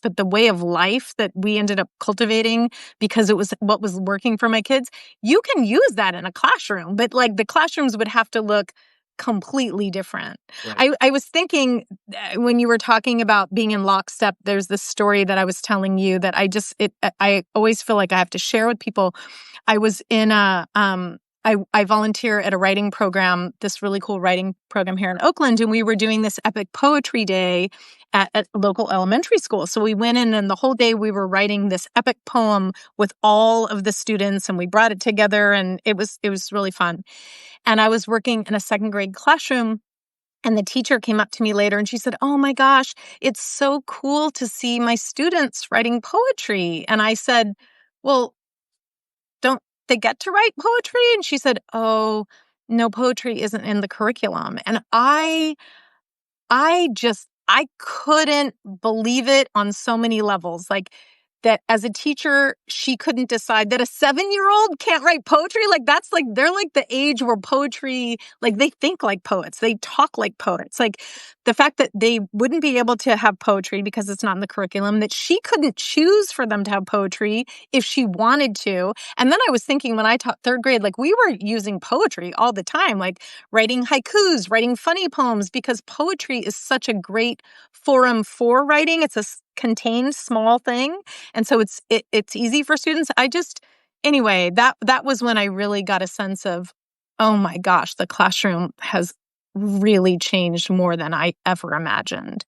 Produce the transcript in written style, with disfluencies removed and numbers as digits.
but the way of life that we ended up cultivating because it was what was working for my kids, you can use that in a classroom, but like the classrooms would have to look completely different. Right. I was thinking when you were talking about being in lockstep, there's this story that I was telling you that I always feel like I have to share with people. I was in I volunteer at a writing program, this really cool writing program here in Oakland, and we were doing this epic poetry day at a local elementary school. So we went in and the whole day we were writing this epic poem with all of the students and we brought it together and it was really fun. And I was working in a second grade classroom and the teacher came up to me later and she said, "Oh my gosh, it's so cool to see my students writing poetry." And I said, "Well, don't they get to write poetry?" And she said, "Oh, no, poetry isn't in the curriculum." And I couldn't believe it on so many levels. Like that as a teacher, she couldn't decide that a 7-year-old can't write poetry. Like that's like, they're like the age where poetry, like they think like poets, they talk like poets. Like the fact that they wouldn't be able to have poetry because it's not in the curriculum, that she couldn't choose for them to have poetry if she wanted to. And then I was thinking when I taught third grade, like we were using poetry all the time, like writing haikus, writing funny poems, because poetry is such a great forum for writing. It's a contained small thing. And so it's easy for students. Anyway, that was when I really got a sense of, oh my gosh, the classroom has really changed more than I ever imagined.